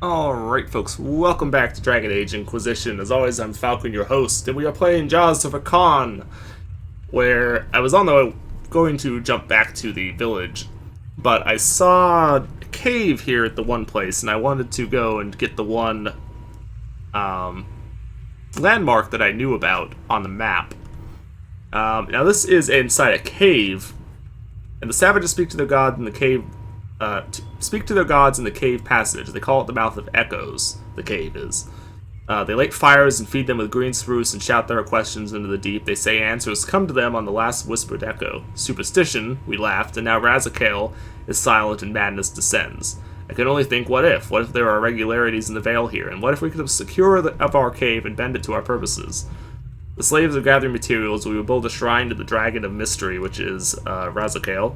Alright folks, welcome back to Dragon Age Inquisition. As always, I'm Falcon, your host, and we are playing Jaws of Hakan, where I was on the way going to jump back to the village, but I saw a cave here at the one place, and I wanted to go and get the one landmark that I knew about on the map. Now this is inside a cave, and the savages speak to their god in the cave speak to their gods in the cave passage. They call it the Mouth of Echoes, the cave is. They light fires and feed them with green spruce and shout their questions into the deep. They say answers come to them on the last whispered echo. Superstition, we laughed, and now Razakale is silent and madness descends. I can only think, what if? What if there are irregularities in the veil here? And what if we could secure of our cave and bend it to our purposes? The slaves are gathering materials. We will build a shrine to the Dragon of Mystery, which is Razakale.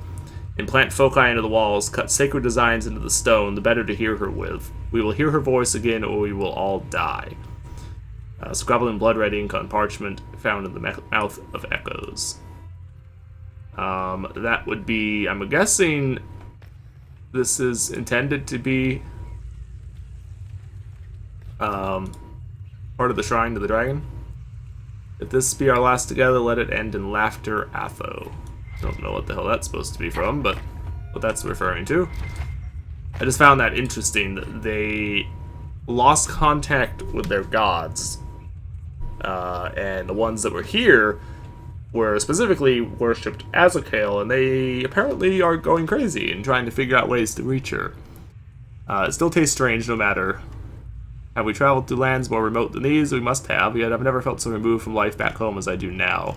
Implant foci into the walls, cut sacred designs into the stone, the better to hear her with. We will hear her voice again, or we will all die. Scribbled in blood red ink on parchment, found in the Mouth of Echoes. That would be, I'm guessing this is intended to be part of the shrine to the dragon. If this be our last together, let it end in laughter, Atho. Don't know what the hell that's supposed to be from, but what that's referring to. I just found that interesting that they lost contact with their gods. And the ones that were here were specifically worshipped Azakale, and they apparently are going crazy and trying to figure out ways to reach her. It still tastes strange no matter. Have we traveled through lands more remote than these? We must have, yet I've never felt so removed from life back home as I do now.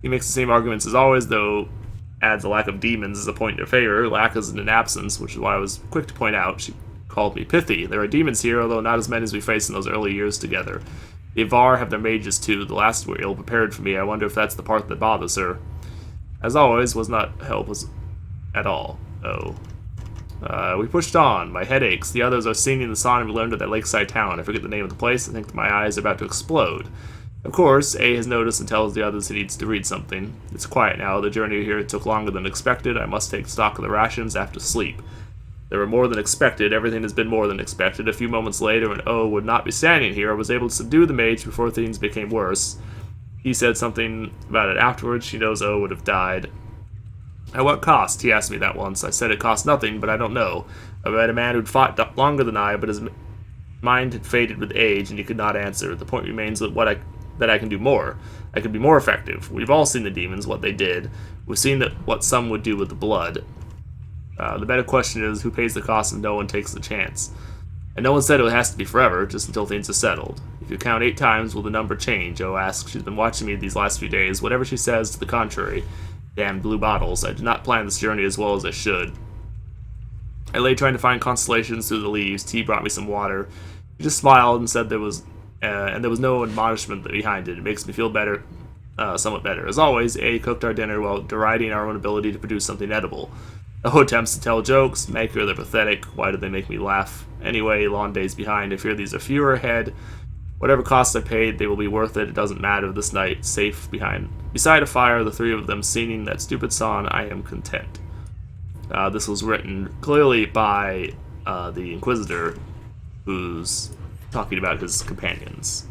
He makes the same arguments as always, though adds a lack of demons as a point in their favor. Lack is an absence, which is why I was quick to point out. She called me pithy. There are demons here, although not as many as we faced in those early years together. The Ivar have their mages too. The last were ill-prepared for me. I wonder if that's the part that bothers her. As always, was not helpless at all. We pushed on. My head aches. The others are singing the song we learned at that lakeside town. I forget the name of the place. I think my eyes are about to explode. Of course, A has noticed and tells the others he needs to read something. It's quiet now. The journey here took longer than expected. I must take stock of the rations after sleep. They were more than expected. Everything has been more than expected. A few moments later, when O would not be standing here, I was able to subdue the mage before things became worse. He said something about it afterwards. She knows O would have died. At what cost? He asked me that once. I said it cost nothing, but I don't know. I met a man who'd fought longer than I, but his mind had faded with age, and he could not answer. The point remains that I can do more. I can be more effective. We've all seen the demons, what they did. We've seen what some would do with the blood. The better question is, who pays the cost and no one takes the chance? And no one said it has to be forever, just until things are settled. If you count 8 times, will the number change? O asks. She's been watching me these last few days. Whatever she says to the contrary. Damn blue bottles. I did not plan this journey as well as I should. I lay trying to find constellations through the leaves. T brought me some water. She just smiled and said there was no admonishment behind it. It makes me feel better, somewhat better. As always, A cooked our dinner while deriding our own ability to produce something edible. O attempts to tell jokes, make her they're pathetic. Why do they make me laugh? Anyway, long days behind. I fear these are fewer ahead. Whatever costs I paid, they will be worth it. It doesn't matter. This night, safe beside a fire, the 3 of them singing that stupid song, I am content. This was written clearly by the Inquisitor, who's talking about his companions.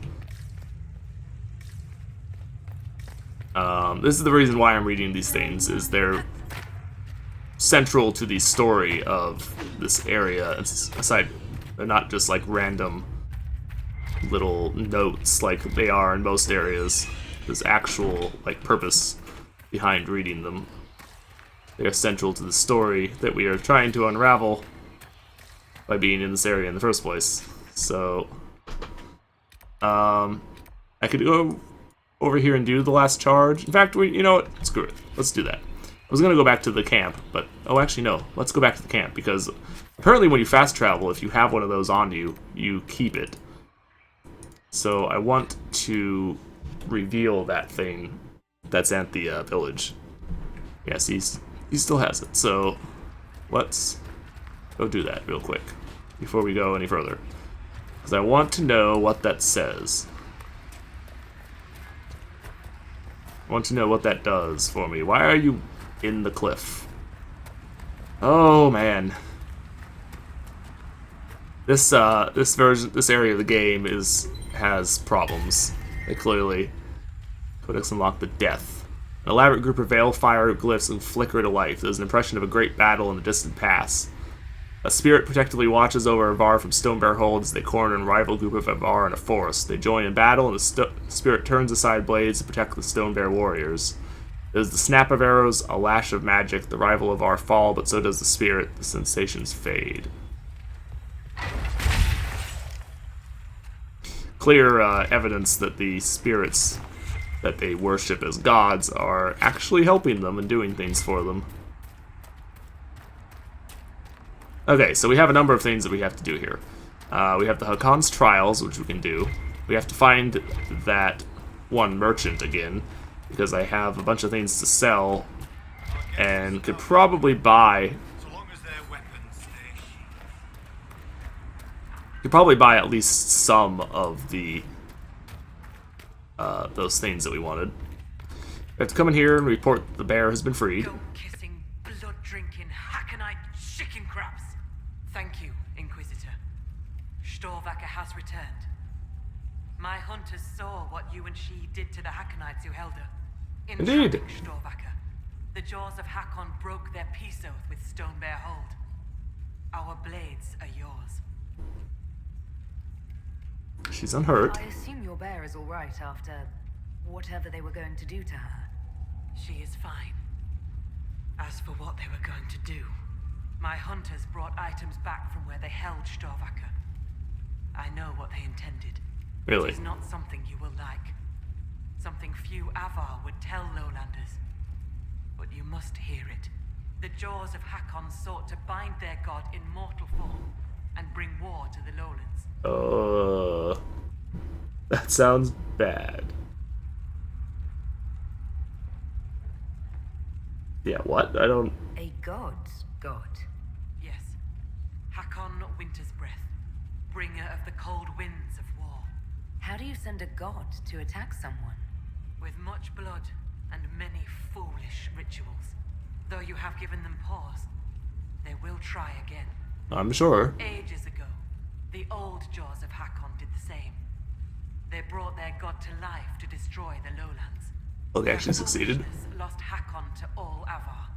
This is the reason why I'm reading these things, is they're central to the story of this area. Aside, they're not just like random little notes like they are in most areas. There's actual purpose behind reading them. They are central to the story that we are trying to unravel by being in this area in the first place. So, I could go over here and do the last charge. In fact, you know what? Screw it. Let's do that. I was gonna go back to the camp, but actually no. Let's go back to the camp because apparently when you fast travel, if you have one of those on you, you keep it. So I want to reveal that thing that's at the village. Yes, he still has it. So let's go do that real quick before we go any further, because I want to know what that says. I want to know what that does for me. Why are you in the cliff? Oh man. This area of the game has problems. They clearly Codex unlocked the death. An elaborate group of veiled fire glyphs and flicker to life. There's an impression of a great battle in the distant past. A spirit protectively watches over Avar from Stonebear Hold as they corner a rival group of Avar in a forest. They join in battle, and the spirit turns aside blades to protect the Stonebear warriors. There's the snap of arrows, a lash of magic. The rival Avar fall, but so does the spirit. The sensations fade. Clear evidence that the spirits that they worship as gods are actually helping them and doing things for them. Okay, so we have a number of things that we have to do here. We have the Hakon's Trials, which we can do. We have to find that one merchant again, because I have a bunch of things to sell and could probably buy... Could probably buy at least some of the those things that we wanted. We have to come in here and report that the bear has been freed. Kissing, blood-drinking, Hakonite chicken crabs. Thank you, Inquisitor. Storvacker has returned. My hunters saw what you and she did to the Hakonites who held her. Indeed. Storvacker, the jaws of Hakon broke their peace oath with Stonebear Hold. Our blades are yours. She's unhurt. I assume your bear is all right after whatever they were going to do to her. She is fine. As for what they were going to do, my hunters brought items back from where they held Storvacker. I know what they intended. Really? It is not something you will like. Something few Avar would tell Lowlanders. But you must hear it. The jaws of Hakon sought to bind their god in mortal form and bring war to the Lowlands. That sounds bad. Yeah, what? I don't... A god's god. Yes. Hakon Winter's Breath, bringer of the cold winds of war. How do you send a god to attack someone? With much blood and many foolish rituals. Though you have given them pause, they will try again. I'm sure. Ages ago, the old jaws of Hakon did the same. They brought their god to life to destroy the lowlands. Well, they actually succeeded. Foolishness lost Hakon to all Avar.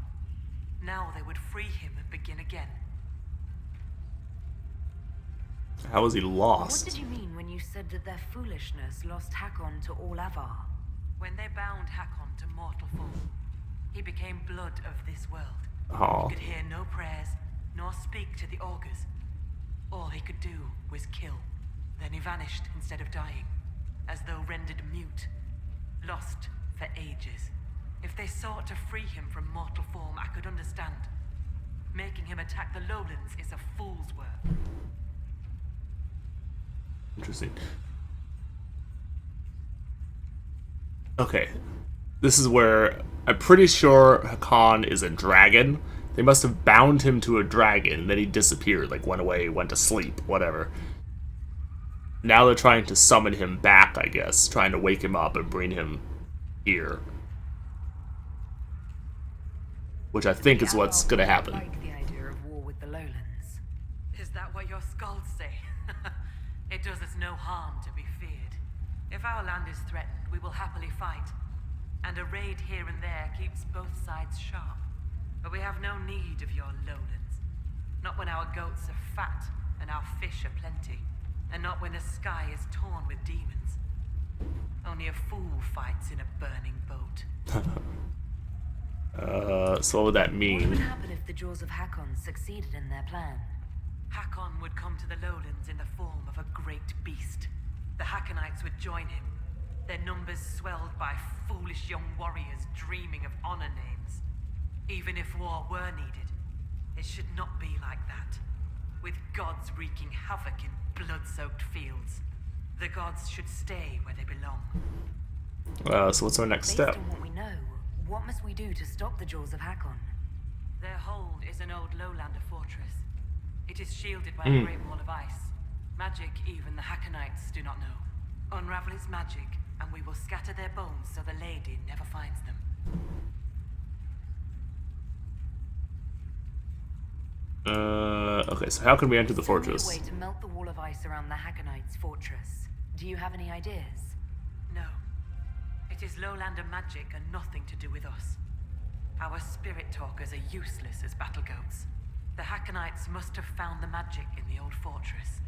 Now they would free him and begin again. How was he lost? What did you mean when you said that their foolishness lost Hakon to all Avar? When they bound Hakon to mortal form, he became blood of this world. Oh. He could hear no prayers, nor speak to the augurs. All he could do was kill. Then he vanished instead of dying, as though rendered mute, lost for ages. If they sought to free him from mortal form, I could understand. Making him attack the lowlands is a fool's work. Interesting. Okay. This is where I'm pretty sure Hakon is a dragon. They must have bound him to a dragon, and then he disappeared, like went away, went to sleep, whatever. Now they're trying to summon him back, I guess, trying to wake him up and bring him here. Which I think is what's gonna happen. I like the idea of war with the lowlands. Is that what your skulls say? It does us no harm to be feared. If our land is threatened, we will happily fight. And a raid here and there keeps both sides sharp. But we have no need of your lowlands. Not when our goats are fat and our fish are plenty. And not when the sky is torn with demons. Only a fool fights in a burning boat. So what would that What would mean? happen if the Jaws of Hakon succeeded in their plan? Hakon would come to the lowlands in the form of a great beast. The Hakonites would join him, their numbers swelled by foolish young warriors dreaming of honor names. Even if war were needed, it should not be like that. With gods wreaking havoc in blood-soaked fields, the gods should stay where they belong. So what's our next Based step? on what we know, what must we do to stop the Jaws of Hakon? Their hold is an old lowlander fortress. It is shielded by a great wall of ice. Magic even the Hakonites do not know. Unravel its magic, and we will scatter their bones so the lady never finds them. Okay, so how can we enter the It's only fortress? a way to melt the wall of ice around the Hackonites' fortress. Do you have any ideas? No. It is lowlander magic and nothing to do with us. Our spirit talkers are useless as battle goats. The Hackonites must have found the magic in the old fortress.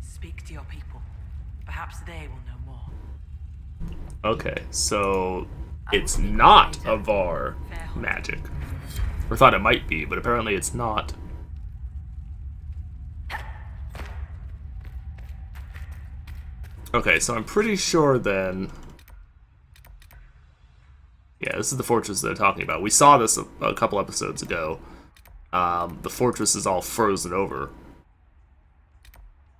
Speak to your people. Perhaps they will know more. Okay, so I will it's speak with not you a later. VAR Fair hunting. magic. Or thought it might be, but apparently it's not. Okay, so I'm pretty sure then... Yeah, this is the fortress they're talking about. We saw this a couple episodes ago. The fortress is all frozen over.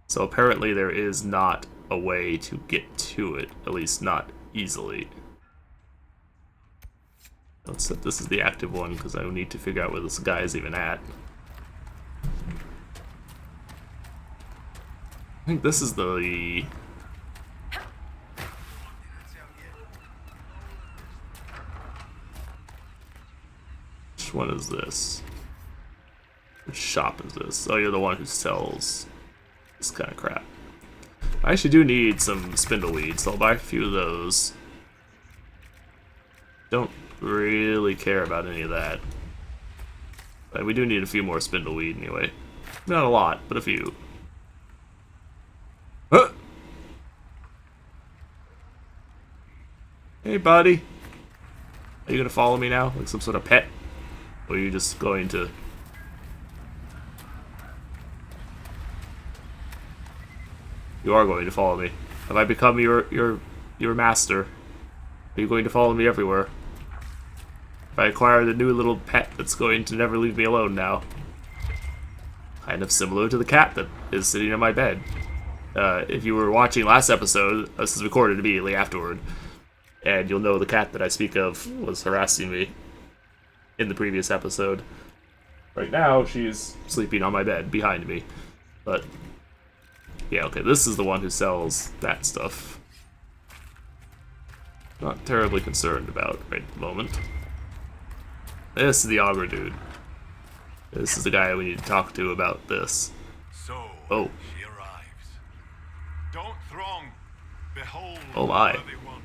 So apparently there is not a way to get to it, at least not easily. Let's set this as the active one, because I need to figure out where this guy is even at. I think this is the... Which one is this? Which shop is this? Oh, you're the one who sells this kind of crap. I actually do need some spindleweed, so I'll buy a few of those. Don't really care about any of that. But we do need a few more spindleweed anyway. Not a lot, but a few. Huh! Hey, buddy. Are you gonna follow me now? Like some sort of pet? Or are you just going to... You are going to follow me. Have I become your master? Are you going to follow me everywhere? Have I acquired a new little pet that's going to never leave me alone now? Kind of similar to the cat that is sitting on my bed. If you were watching last episode, this is recorded immediately afterward, and you'll know the cat that I speak of was harassing me in the previous episode. Right now, she's sleeping on my bed behind me. But, yeah, okay, this is the one who sells that stuff. Not terribly concerned about right at the moment. This is the augur dude. This is the guy we need to talk to about this. So Oh. she arrives. Don't throng. Behold Oh my. the worthy ones.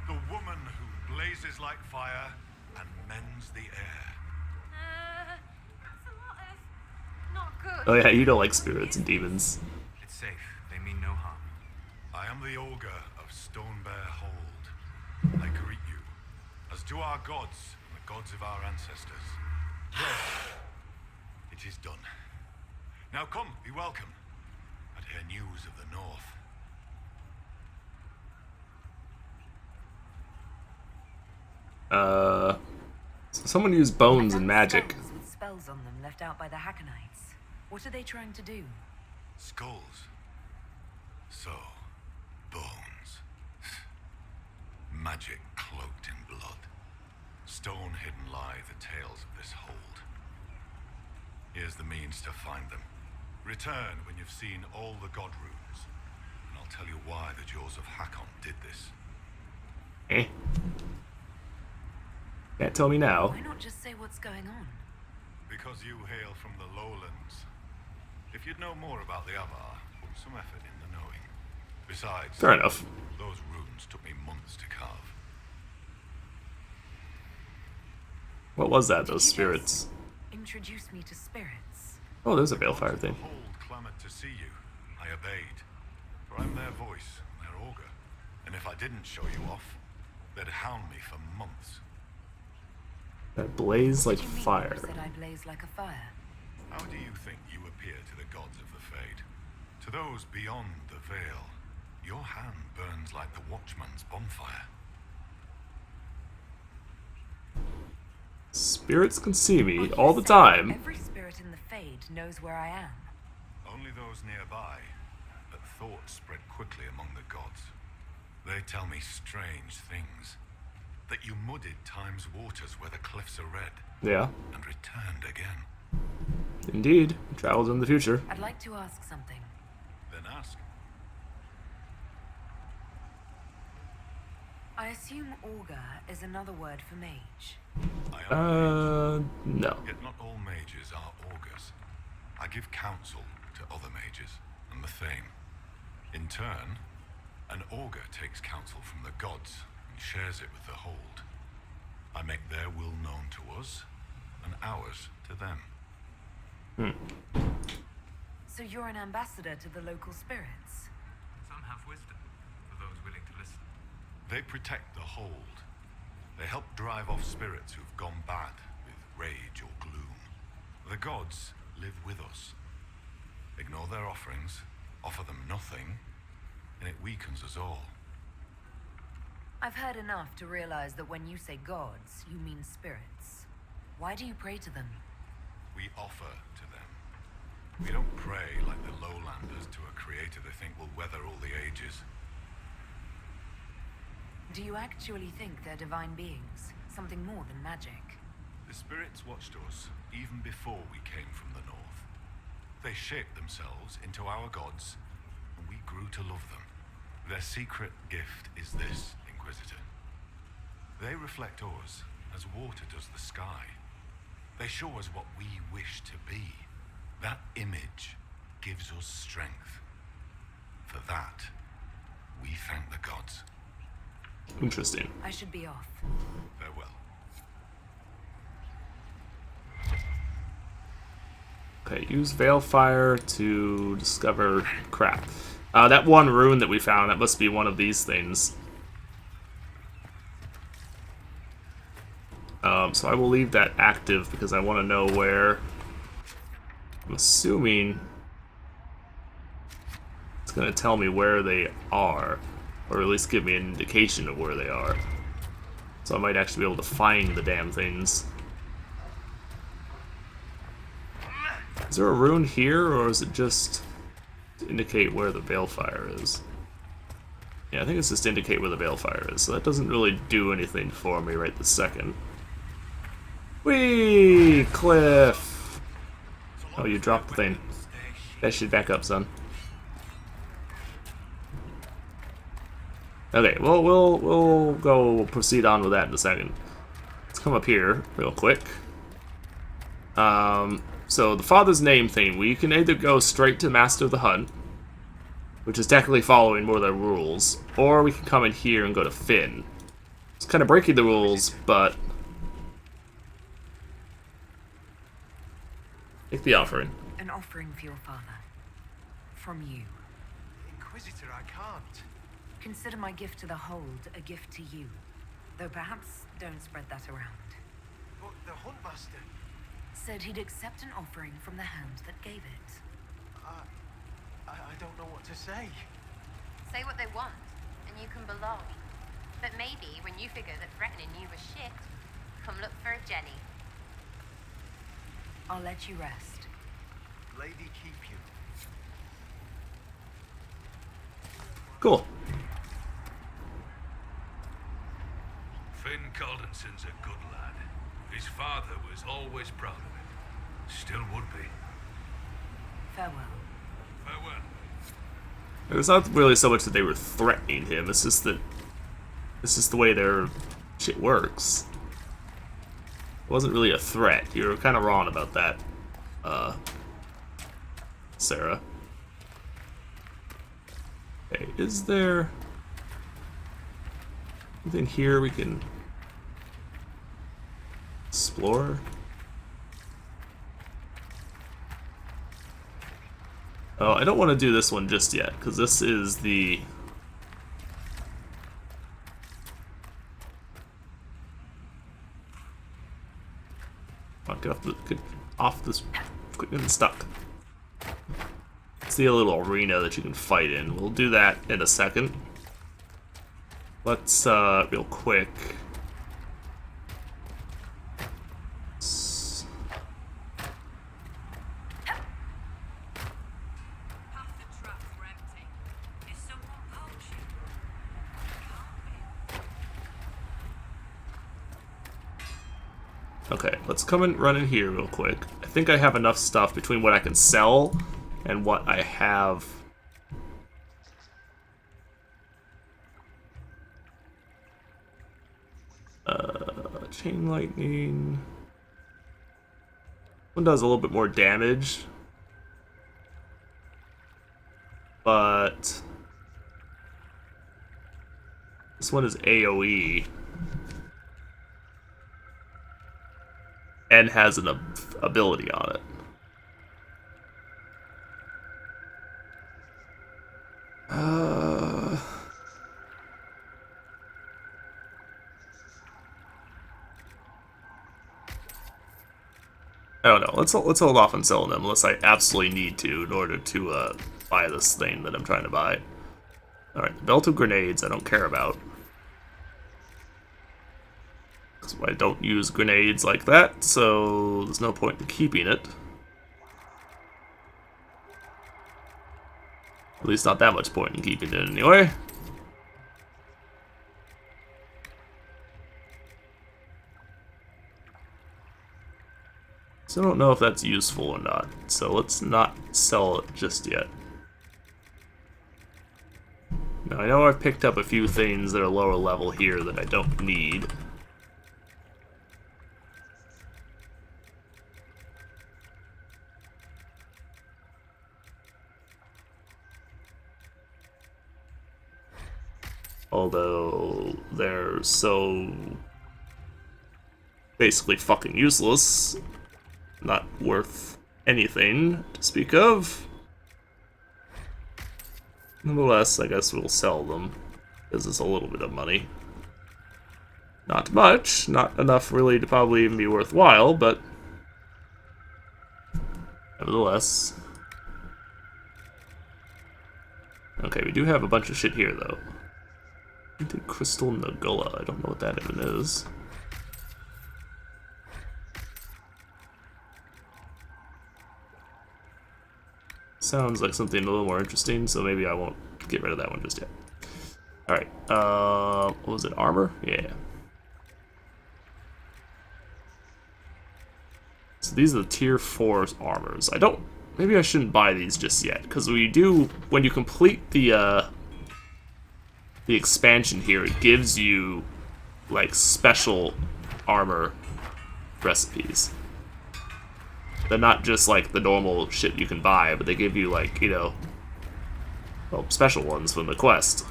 The woman who blazes like fire and mends the air. That's a lot of not good. Oh yeah, you don't like spirits and demons. It's safe. They mean no harm. I am the Olga of Stonebear Hold. I greet you, as do our gods and the gods of our ancestors. It is done. Now come, be welcome, and hear news of the North. So someone used bones I and found magic. skulls with spells on them left out by the Hackonites. What are they trying to do? Skulls. So, bones. Magic cloaked in blood. Stone hidden lie the tales of this hold. Here's the means to find them. Return when you've seen all the god runes, and I'll tell you why the Jaws of Hakon did this. Eh. Can't tell me now. Why not just say what's going on? Because you hail from the lowlands. If you'd know more about the Avar, put some effort in the knowing. Besides, Fair enough. those runes took me months to carve. What was that, Did those you spirits? just introduce me to spirits. Oh, there's a balefire The thing. hold clamored to see you. I obeyed. For I'm their voice, their augur. And if I didn't show you off, they'd hound me for months. That blaze like What do you mean fire. you said I blaze like a fire? How do you think you appear to the gods of the Fade? To those beyond the veil, your hand burns like the watchman's bonfire. Spirits can see me Are you all the saying time. Every spirit in the Fade knows where I am. Only those nearby, but thoughts spread quickly among the gods. They tell me strange things. That you muddied time's waters where the cliffs are red, Yeah, and returned again. indeed. Traveled in the future. I'd like to ask something. Then ask. I assume augur is another word for mage. I am a mage, No. yet not all mages are augurs. I give counsel to other mages and the Thane. In turn, an augur takes counsel from the gods and shares it with the Hold. I make their will known to us, and ours to them. So you're an ambassador to the local spirits? Some have wisdom, for those willing to listen. They protect the Hold. They help drive off spirits who've gone bad with rage or gloom. The gods live with us. Ignore their offerings, offer them nothing, and it weakens us all. I've heard enough to realize that when you say gods, you mean spirits. Why do you pray to them? We offer to them. We don't pray like the lowlanders to a creator they think will weather all the ages. Do you actually think they're divine beings? Something more than magic? The spirits watched us even before we came from the north. They shaped themselves into our gods, and we grew to love them. Their secret gift is this, Inquisitor. They reflect us as water does the sky. They show us what we wish to be. That image gives us strength. For that, we thank the gods. Interesting. I should be off. Farewell. Okay, use Veilfire to discover crap. That one rune that we found, that must be one of these things. So I will leave that active because I want to know where. I'm assuming it's going to tell me where they are, or at least give me an indication of where they are. So I might actually be able to find the damn things. Is there a rune here, or is it just to indicate where the Veilfire is? Yeah, I think it's just to indicate where the Veilfire is, so that doesn't really do anything for me right this second. Whee! Cliff! Oh, you dropped the thing. That should back up, son. Okay, well, we'll go proceed on with that in a second. Let's come up here real quick. So the Father's Name thing, we can either go straight to Master of the Hunt, which is technically following more of their rules, or we can come in here and go to Finn. It's kind of breaking the rules, but take the offering. An offering for your father. From you. Inquisitor, I can't. Consider my gift to the Hold a gift to you. Though perhaps don't spread that around. But the Huntmaster. Said he'd accept an offering from the hand that gave it. I don't know what to say. Say what they want, and you can belong. But maybe when you figure that threatening you was shit, come look for a Jenny. I'll let you rest. Lady keep you. Cool. Finn Caldinson's a good lad. His father was always proud of it. Still would be. Farewell. Farewell. It's not really so much that they were threatening him, it's just that this is the way their shit works. It wasn't really a threat. You were kind of wrong about that, Sarah. Okay, is there anything here we can explore? Oh, I don't want to do this one just yet, because this is the... Come on, get off this... Quit getting stuck. See a little arena that you can fight in. We'll do that in a second. Let's, real quick... Okay, let's come and run in here real quick. I think I have enough stuff between what I can sell and what I have. Chain lightning. One does a little bit more damage. but this one is AoE and has an ability on it. I don't know. Let's hold off on selling them unless I absolutely need to in order to buy this thing that I'm trying to buy. All right, the belt of grenades I don't care about. Because I don't use grenades like that, so there's no point in keeping it. At least not that much point in keeping it anyway. So I don't know if that's useful or not, so let's not sell it just yet. Now I know I've picked up a few things that are lower level here that I don't need. Although they're so basically fucking useless. Not worth anything to speak of. Nonetheless, I guess we'll sell them, because it's a little bit of money. Not much, not enough really to probably even be worthwhile, but nevertheless. Okay, we do have a bunch of shit here, though. Painted Crystal Nagula, I don't know what that even is. Sounds like something a little more interesting, so maybe I won't get rid of that one just yet. Alright, what was it, armor? Yeah. So these are the tier 4 armors. Maybe I shouldn't buy these just yet, because when you complete the expansion here, it gives you, like, special armor recipes. They're not just like the normal shit you can buy, but they give you like, you know, well, special ones from the quest.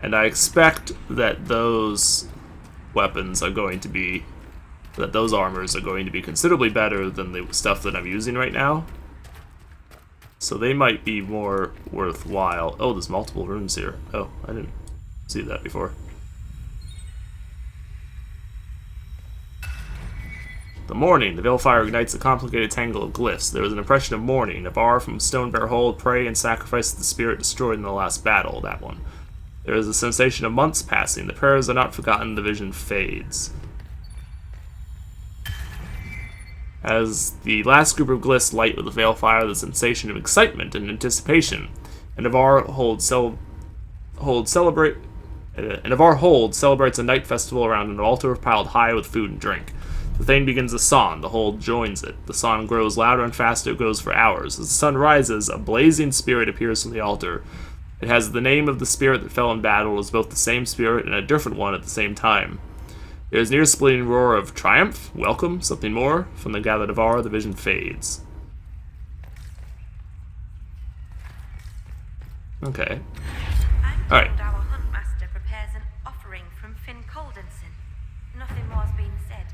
And I expect that those weapons are going to be, that those armors are going to be considerably better than the stuff that I'm using right now. So they might be more worthwhile. Oh, there's multiple runes here. Oh, I didn't see that before. The mourning. The Veilfire ignites a complicated tangle of glyphs. There is an impression of mourning. Navarre from Stonebear Hold pray and sacrifice the spirit destroyed in the last battle. That one. There is a sensation of months passing. The prayers are not forgotten. The vision fades. As the last group of glyphs light with the Veilfire, the sensation of excitement and anticipation. And Navarre Hold celebrates a night festival around an altar piled high with food and drink. The thing begins a song, the Hold joins it. The song grows louder and faster, it goes for hours. As the sun rises, a blazing spirit appears from the altar. It has the name of the spirit that fell in battle, as both the same spirit and a different one at the same time. There is an ear-splitting roar of triumph, welcome, something more. From the gathered Navarre, the vision fades. Okay. Alright. Our huntmaster prepares an offering from Finn Coldenson. Nothing more's been said.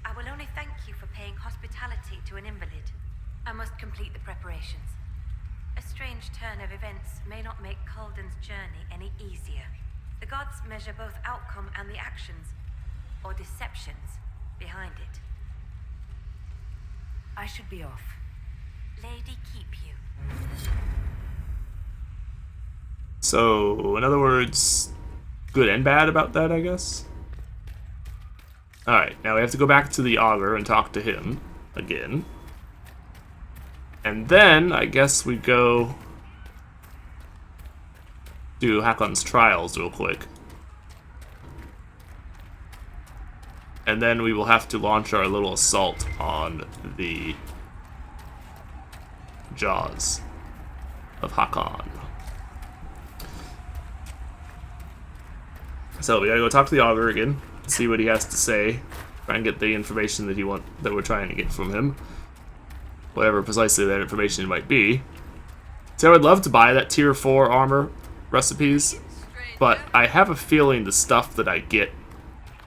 I will only thank you for paying hospitality to an invalid. I must complete the preparations. A strange turn of events may not make Culden's journey any easier. The gods measure both outcome and the actions, or deceptions, behind it. I should be off. Lady keep you. So, in other words, good and bad about that, I guess? Alright, now we have to go back to the Augur and talk to him again. And then, I guess we go do Hakon's trials real quick. And then we will have to launch our little assault on the jaws of Hakon. So we gotta go talk to the Augur again, see what he has to say, try and get the information that we're trying to get from him. whatever precisely that information might be. So I would love to buy that tier 4 armor recipes, but I have a feeling the stuff that I get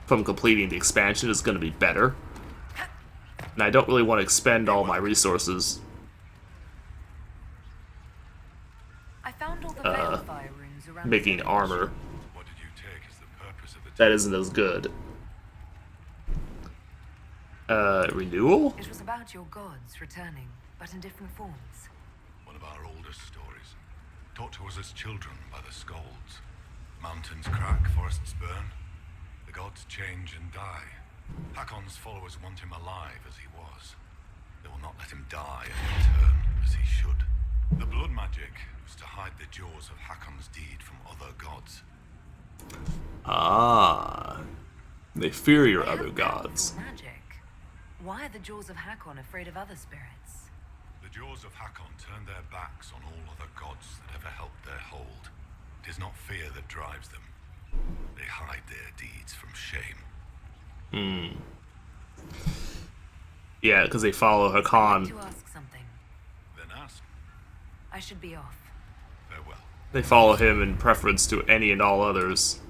from completing the expansion is going to be better. And I don't really want to expend all my resources I found all the Veilfire runes around making the armor What did you take as the purpose of the that isn't as good. Renewal? It was about your gods returning, but in different forms. One of our oldest stories, taught to us as children by the Skalds. Mountains crack, forests burn. The gods change and die. Hakon's followers want him alive as he was. They will not let him die and return as he should. The blood magic was to hide the jaws of Hakon's deed from other gods. Ah. They fear your They other look powerful gods. Magic. Why are the jaws of Hakon afraid of other spirits? The jaws of Hakon turn their backs on all other gods that ever helped their hold. It is not fear that drives them. They hide their deeds from shame. Yeah, because they follow I'd Hakon. like to ask something. Then ask. I should be off. Farewell. They follow him in preference to any and all others.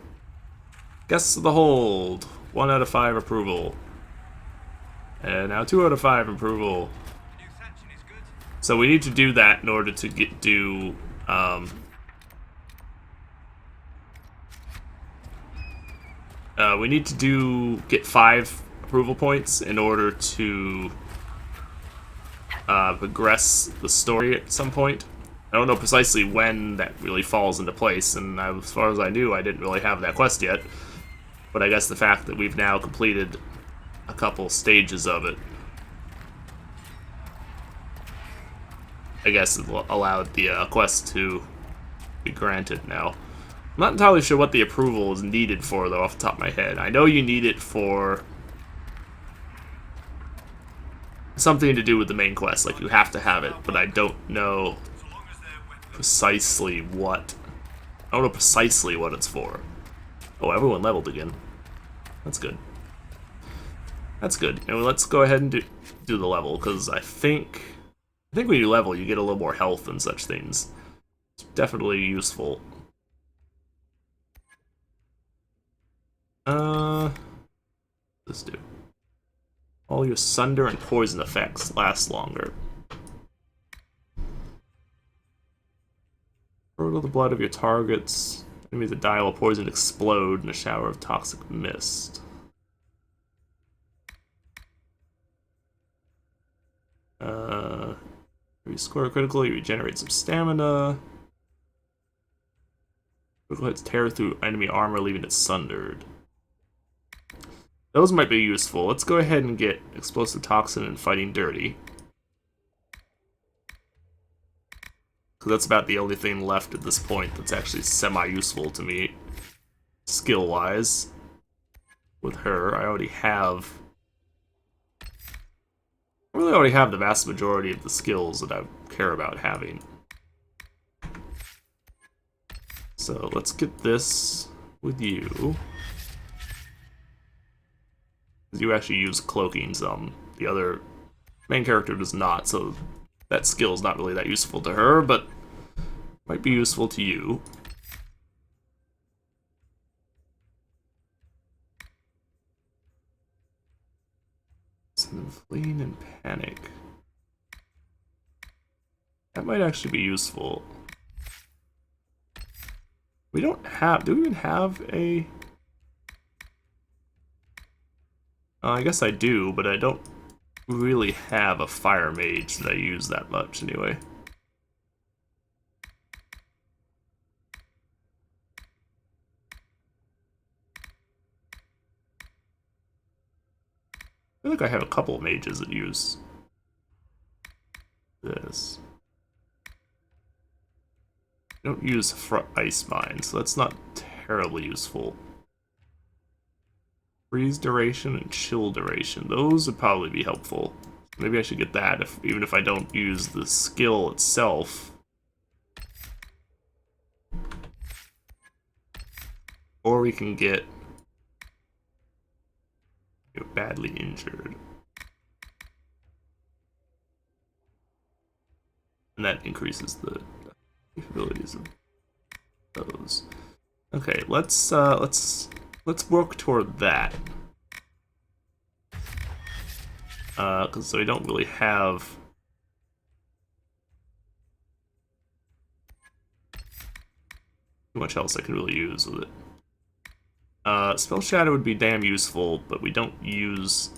Guests of the Hold. 1 out of 5 approval. And now 2 out of 5 approval. So we need to do that in order to we need to get 5 approval points in order to progress the story at some point. I don't know precisely when that really falls into place, and as far as I knew, I didn't really have that quest yet. But I guess the fact that we've now completed a couple stages of it, I guess it allowed the quest to be granted now. I'm not entirely sure what the approval is needed for, though, off the top of my head. I know you need it for something to do with the main quest, like you have to have it, but I don't know precisely what. I don't know precisely what it's for. Oh, everyone leveled again. That's good. That's good. And let's go ahead and do the level, because I think when you level, you get a little more health and such things. It's definitely useful. Let's do. All your sunder and poison effects last longer. Curdle the blood of your targets. Enemies that die will poison explode in a shower of toxic mist. If you score critical, you regenerate some stamina. Critical hits tear through enemy armor, leaving it sundered. Those might be useful. Let's go ahead and get Explosive Toxin and Fighting Dirty. Because that's about the only thing left at this point that's actually semi-useful to me, skill-wise. With her, I already have the vast majority of the skills that I care about having. So let's get this with you. You actually use cloaking some. The other main character does not, so that skill is not really that useful to her, but might be useful to you. Fleeing and panic. That might actually be useful. We don't have. Do we even have a? I guess I do, but I don't really have a fire mage that I use that much anyway. I feel like I have a couple of mages that use this. I don't use ice mine, so that's not terribly useful. Freeze duration and chill duration. Those would probably be helpful. Maybe I should get that, even if I don't use the skill itself. Or we can get badly injured. And that increases the capabilities of those. Okay, let's work toward that. Because we don't really have too much else I can really use with it. Spell Shadow would be damn useful, but we don't use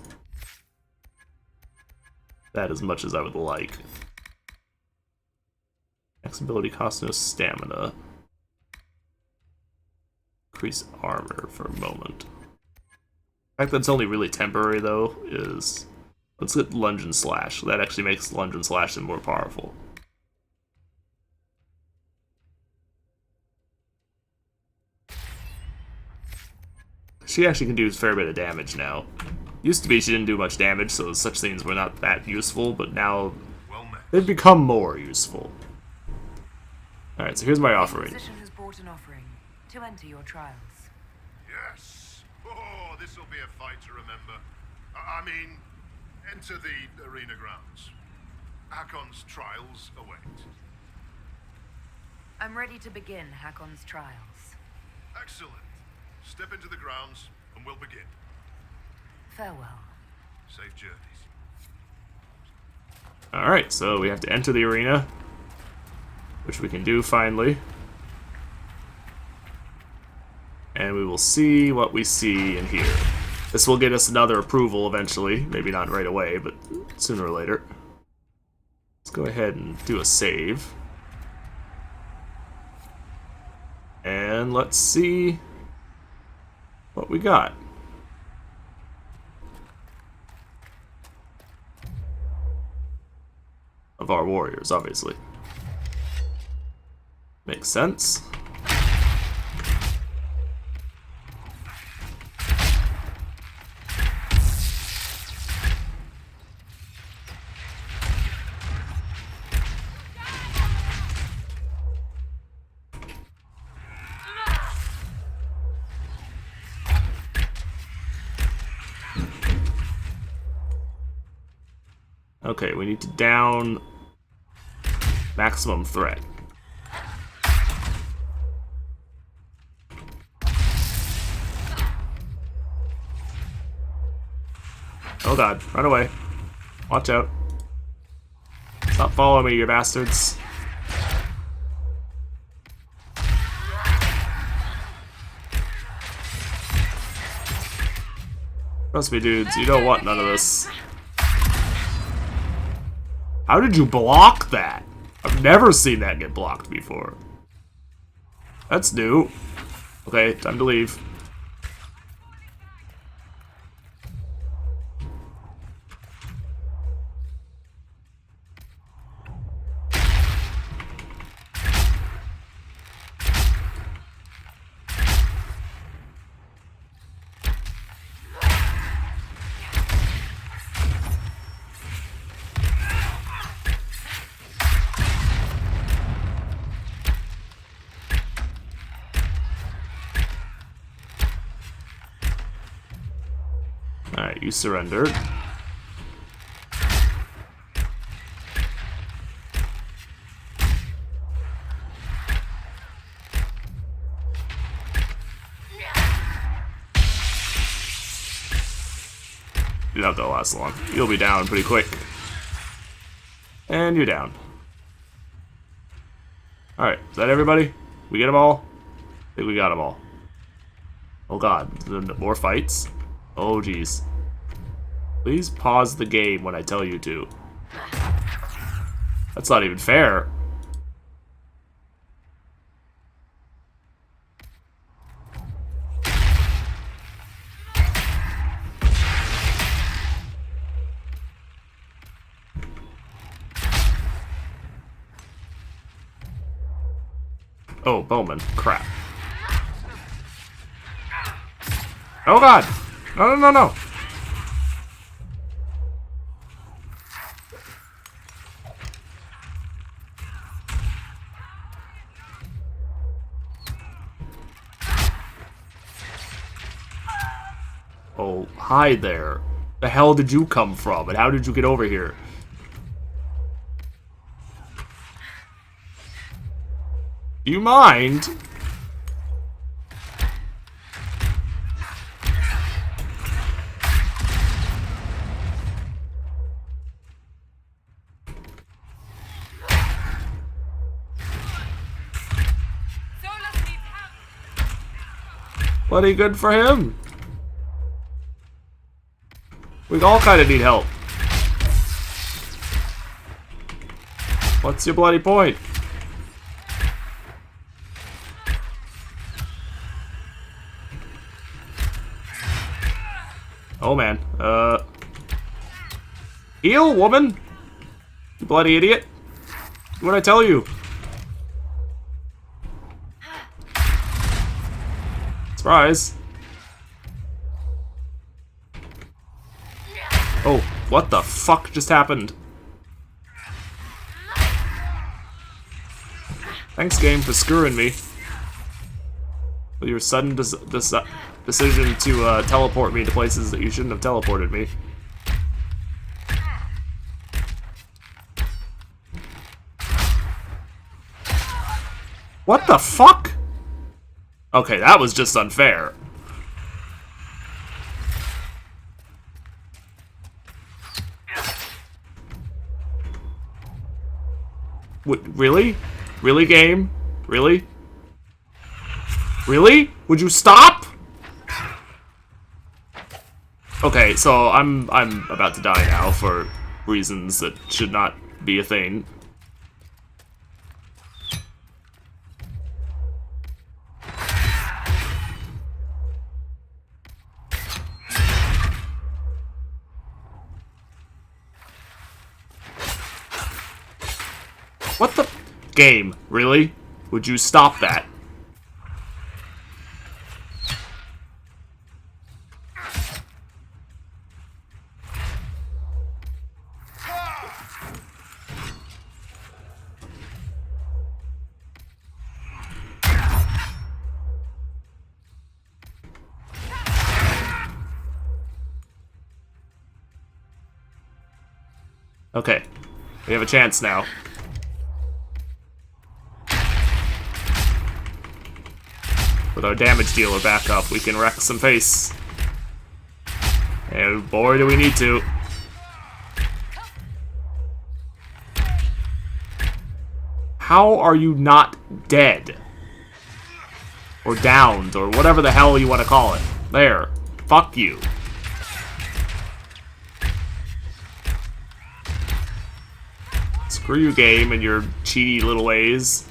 that as much as I would like. Next ability costs no stamina. Increase armor for a moment. The fact that's only really temporary, though, is... Let's get Lunge and Slash. That actually makes Lunge and Slash more powerful. She actually can do a fair bit of damage now. Used to be she didn't do much damage, so such things were not that useful, but now they've become more useful. Alright, so here's my offering. Inquisition has brought an offering to enter your trials. Yes. Oh, this'll be a fight to remember. I mean, enter the arena grounds. Hakon's trials await. I'm ready to begin Hakon's trials. Excellent. Step into the grounds, and we'll begin. Farewell. Safe journeys. Alright, so we have to enter the arena, which we can do finally. And we will see what we see in here. This will get us another approval eventually. Maybe not right away, but sooner or later. Let's go ahead and do a save. And let's see what we got. Of our warriors, obviously. Makes sense. Okay, we need to down maximum threat. Oh god, run away. Watch out. Stop following me, you bastards. Trust me, dudes, you don't want none of this. How did you block that? I've never seen that get blocked before. That's new. Okay, time to leave. Alright, you surrendered. You're not gonna last long. You'll be down pretty quick. And you're down. Alright, is that everybody? We get them all? I think we got them all. Oh god, more fights? Oh geez. Please pause the game when I tell you to. That's not even fair. Oh, Bowman. Crap. Oh god! No, no, no, no! Oh, hi there. The hell did you come from, and how did you get over here? Do you mind? Bloody good for him. We all kind of need help. What's your bloody point? Oh man. Heal, woman! You bloody idiot. What'd I tell you? Surprise. Oh, what the fuck just happened? Thanks, game, for screwing me. With your sudden decision to teleport me to places that you shouldn't have teleported me. What the fuck? Okay, that was just unfair. What, really? Really, game? Really? Really? Would you stop? Okay, so I'm about to die now for reasons that should not be a thing. What the game? Really? Would you stop that? Okay, we have a chance now. With our damage dealer back up, we can wreck some face. And boy, do we need to. How are you not dead? Or downed, or whatever the hell you want to call it. There. Fuck you. Screw you, game, and your cheaty little ways.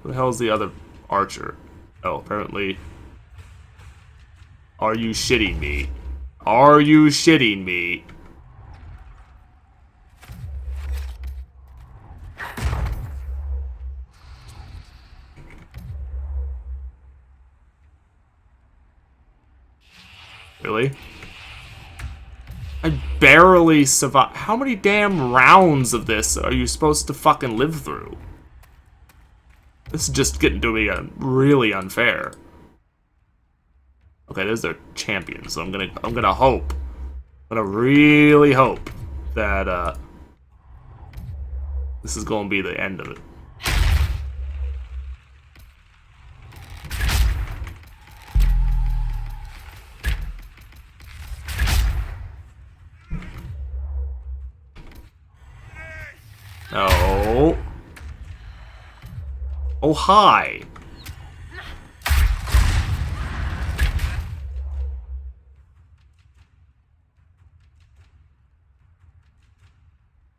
Who the hell is the other archer? Oh, apparently. Are you shitting me? Are you shitting me? Really? I barely survived. How many damn rounds of this are you supposed to fucking live through? This is just getting to be really unfair. Okay, there's their champion, so I'm gonna hope. I'm gonna really hope that this is gonna be the end of it. No. Oh, hi.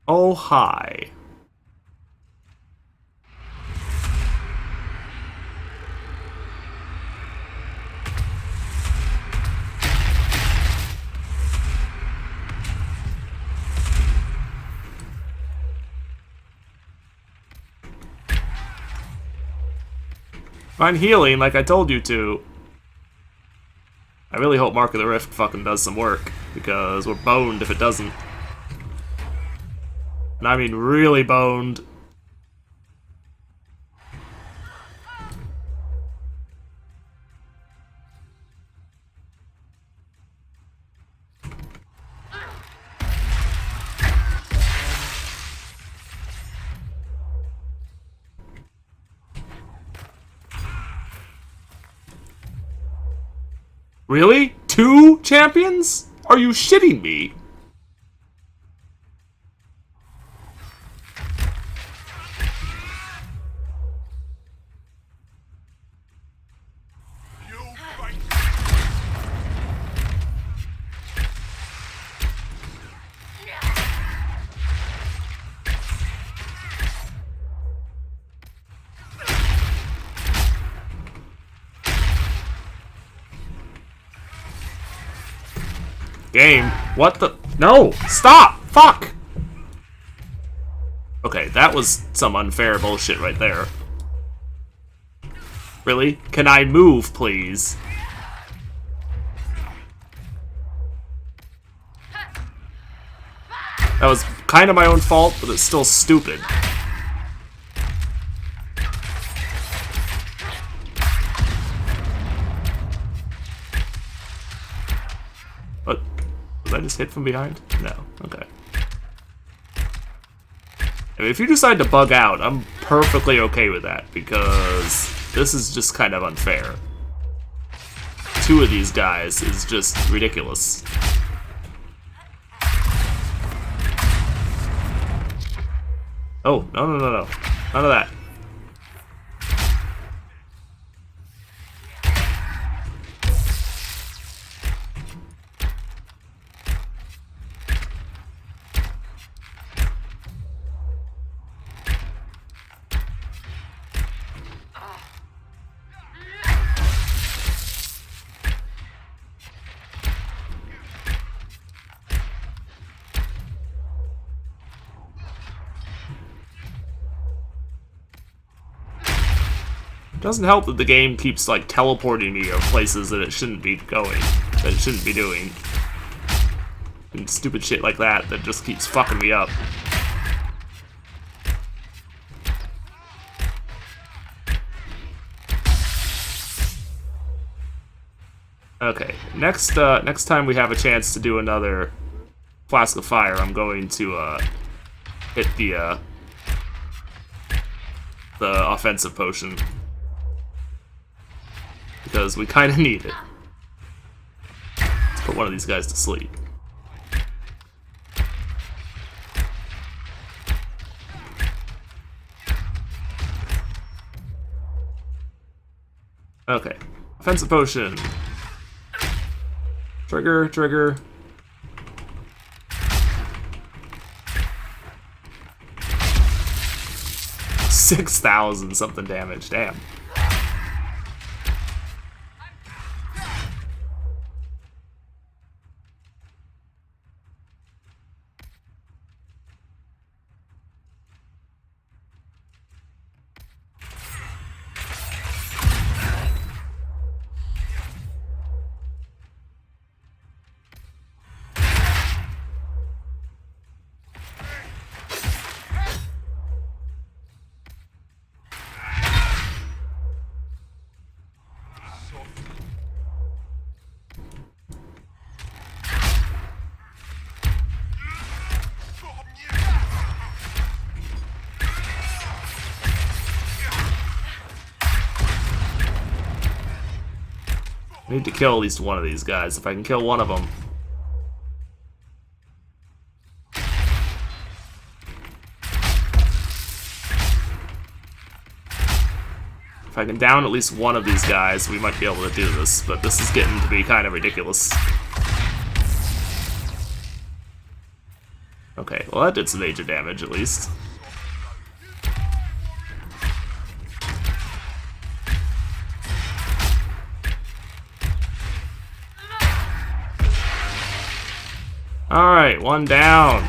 Oh, hi. Find healing like I told you to. I really hope Mark of the Rift fucking does some work, because we're boned if it doesn't. And I mean really boned. Really? 2 champions? Are you shitting me? Game. What the? No! Stop! Fuck! Okay, that was some unfair bullshit right there. Really? Can I move, please? That was kind of my own fault, but it's still stupid. What? Was I just hit from behind? No. Okay. I mean, if you decide to bug out, I'm perfectly okay with that, because this is just kind of unfair. 2 of these guys is just ridiculous. Oh, no, no, no, no. None of that. It doesn't help that the game keeps, like, teleporting me to places that it shouldn't be going, that it shouldn't be doing. And stupid shit like that that just keeps fucking me up. Okay, next time we have a chance to do another Flask of Fire, I'm going to, hit the offensive potion. Because we kind of need it. Let's put one of these guys to sleep. Okay. Offensive potion. Trigger, trigger. 6,000 something damage. Damn. I need to kill at least one of these guys. If I can kill one of them. If I can down at least one of these guys, we might be able to do this, but this is getting to be kind of ridiculous. Okay, well that did some major damage at least. Alright, one down.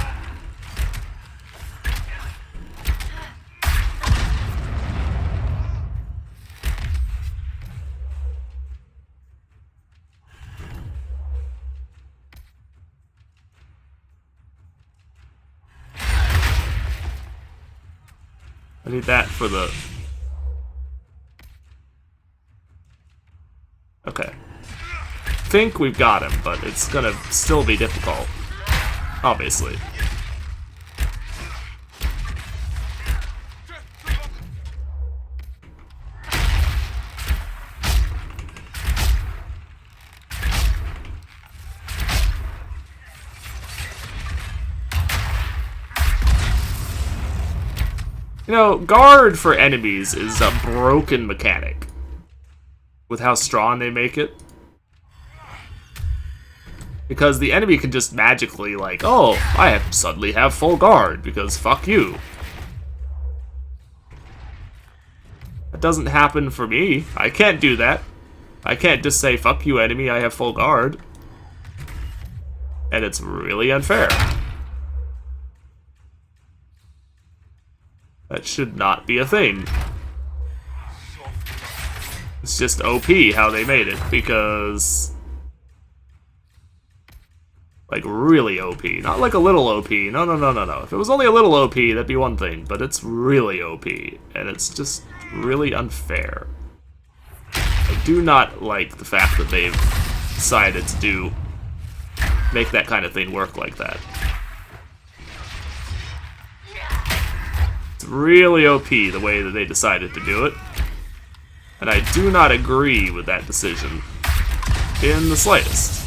I need that for the... Okay. I think we've got him, but it's gonna still be difficult. Obviously. You know, guard for enemies is a broken mechanic. With how strong they make it. Because the enemy can just magically, like, oh, I suddenly have full guard, because fuck you. That doesn't happen for me. I can't do that. I can't just say, fuck you, enemy, I have full guard. And it's really unfair. That should not be a thing. It's just OP how they made it, because... Like, really OP. Not like a little OP. No, no, no, no, no. If it was only a little OP, that'd be one thing. But it's really OP. And it's just really unfair. I do not like the fact that they've decided to make that kind of thing work like that. It's really OP the way that they decided to do it. And I do not agree with that decision in the slightest.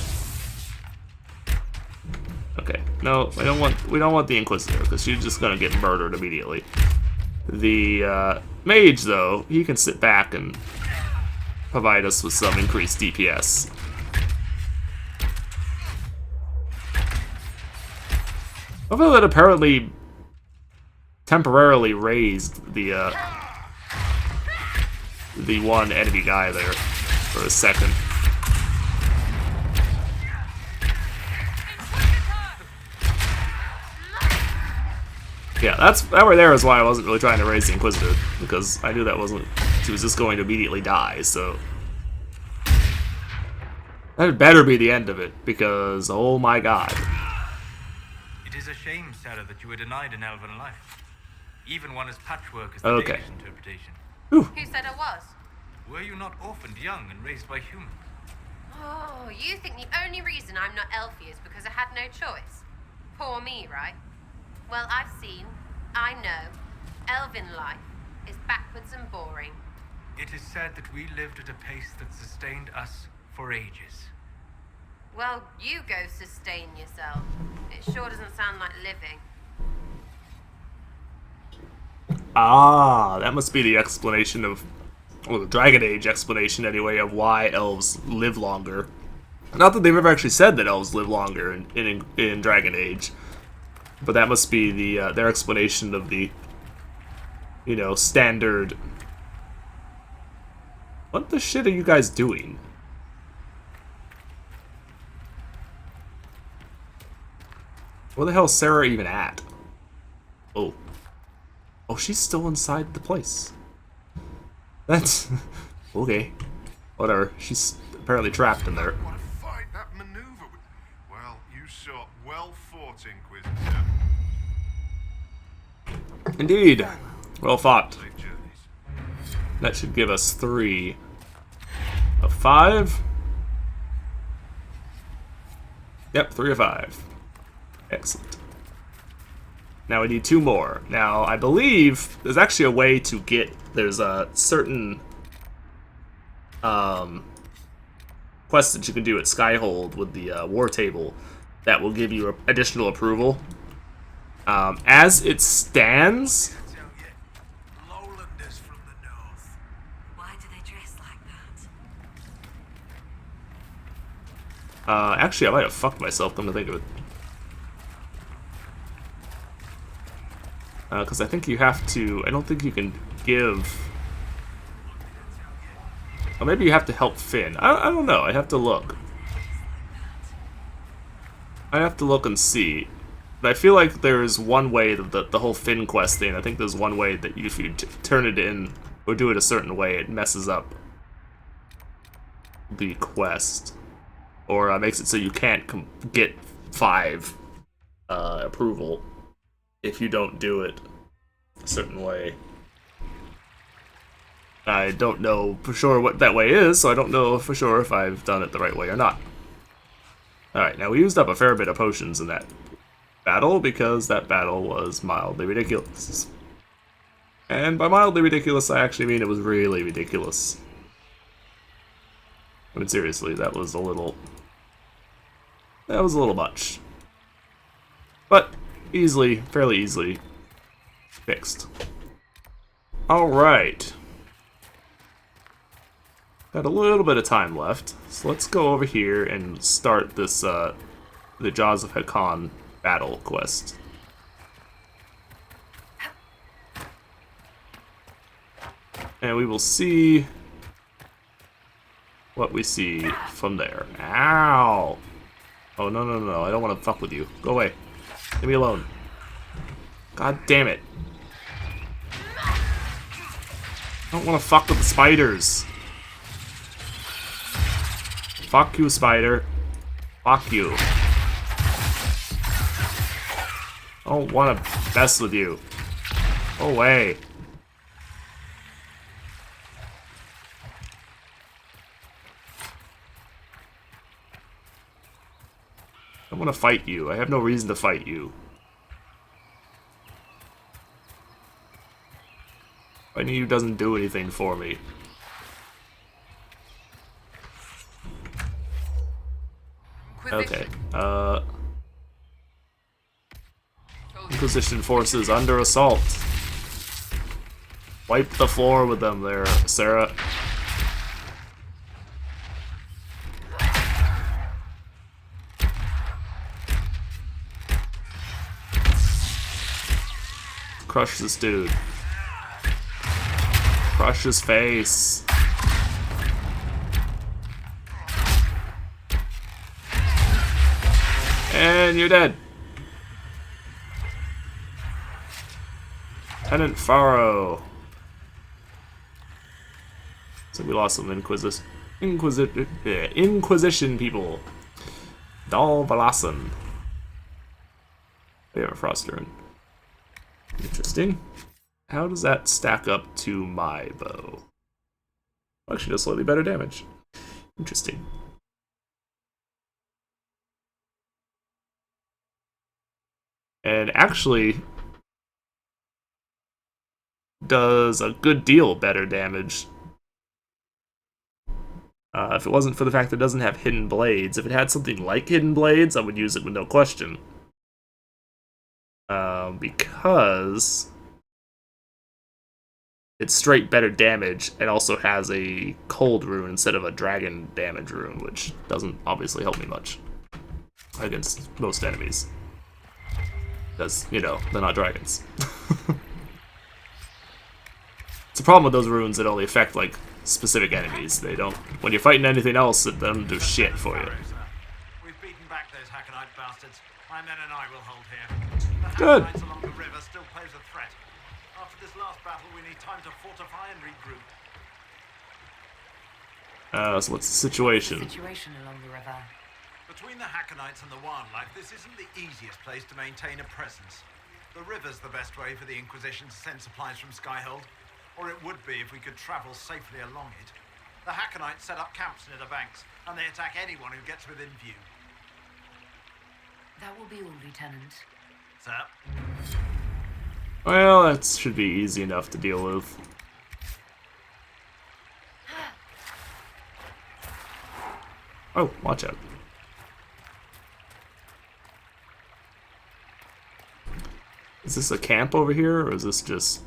Okay, no, we don't want the Inquisitor, because she's just gonna get murdered immediately. The mage, though, he can sit back and provide us with some increased DPS. Although that apparently temporarily raised the one enemy guy there for a second. Yeah, that right there is why I wasn't really trying to raise the Inquisitor, because I knew that wasn't... She was just going to immediately die, so... That had better be the end of it, because, oh my god. It is a shame, Sarah, that you were denied an elven life. Even one as patchwork as the Okay. Danish interpretation. Who said I was? Were you not orphaned young and raised by humans? Oh, you think the only reason I'm not elfy is because I had no choice? Poor me, right? Well, I've seen, I know, elven life is backwards and boring. It is said that we lived at a pace that sustained us for ages. Well, you go sustain yourself. It sure doesn't sound like living. Ah, that must be the explanation of... Well, the Dragon Age explanation, anyway, of why elves live longer. Not that they've ever actually said that elves live longer in Dragon Age. But that must be the their explanation of the, you know, standard... What the shit are you guys doing? Where the hell is Sarah even at? Oh. Oh, she's still inside the place. That's... okay. Whatever. She's apparently trapped in there. What a fight that maneuver with. Well, you saw well fought, Inquisitor. Indeed. Well fought. Safe journeys. That should give us 3 of 5. Yep, 3 of 5. Excellent. Now we need 2 more. Now, I believe there's actually a way to get... There's a certain quest that you can do at Skyhold with the war table that will give you additional approval. As it stands... Lowlanders from the north. Why do they dress like that? Actually, I might have fucked myself, come to think of it. Because I think you have to... I don't think you can give... Or maybe you have to help Finn. I don't know. I have to look. I have to look and see. But I feel like there's one way that the whole Finn quest thing, I think there's one way that if you turn it in or do it a certain way, it messes up the quest. Or makes it so you can't get 5 approval if you don't do it a certain way. I don't know for sure what that way is, so I don't know for sure if I've done it the right way or not. Alright, now we used up a fair bit of potions in that battle, because that battle was mildly ridiculous. And by mildly ridiculous, I actually mean it was really ridiculous. I mean, seriously, that was a little much. But fairly easily fixed. Alright. Got a little bit of time left, so let's go over here and start this, the Jaws of Hakan battle quest. And we will see what we see from there. Ow! Oh, no, no, no, I don't want to fuck with you. Go away. Leave me alone. God damn it. I don't want to fuck with the spiders. Fuck you, spider. Fuck you. I don't want to mess with you. Go away. I want to fight you. I have no reason to fight you. Fighting you doesn't do anything for me. Okay, Inquisition forces under assault. Wipe the floor with them there, Sarah. Crush this dude. Crush his face. And you're dead. Tenant Faro. So we lost some Inquisition people. Dal Valasan. We have a Froster. Interesting. How does that stack up to my bow? Actually does slightly better damage. Interesting. And actually does a good deal better damage. If it wasn't for the fact that it doesn't have hidden blades. If it had something like hidden blades, I would use it with no question. Because it's straight better damage and also has a cold rune instead of a dragon damage rune, which doesn't obviously help me much against most enemies. Because, you know, they're not dragons. It's a problem with those runes that only affect, like, specific enemies. They don't... When you're fighting anything else, it doesn't do shit for you. We've beaten back those Hakanite bastards. My men and I will hold here. The Good. Hakanites along the river still pose a threat. After this last battle, we need time to fortify and regroup. So what's the situation? Situation along the river. Between the Hakanites and the wildlife, this isn't the easiest place to maintain a presence. The river's the best way for the Inquisition to send supplies from Skyhold, or it would be if we could travel safely along it. The Hakanites set up camps near the banks, and they attack anyone who gets within view. That will be all, Lieutenant. Sir? Well, that should be easy enough to deal with. Oh, watch out. Is this a camp over here, or is this just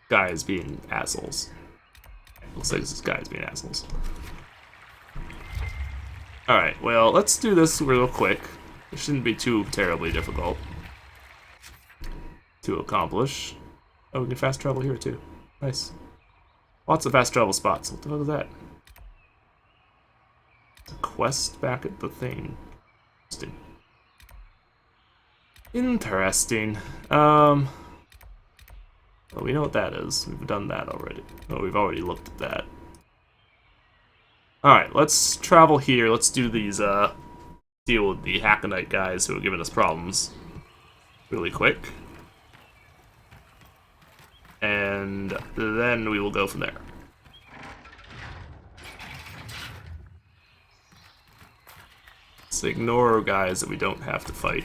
guys being assholes? Looks like this is guys being assholes. Alright, well, let's do this real quick. It shouldn't be too terribly difficult to accomplish. Oh, we can fast travel here too. Nice. Lots of fast travel spots. What the hell is that? It's a quest back at the thing. Interesting. Interesting. Well, we know what that is. We've done that already. Oh, we've already looked at that. Alright, let's travel here. Let's do these, deal with the Hakanite guys who are giving us problems really quick. And then we will go from there. Let's ignore guys that we don't have to fight.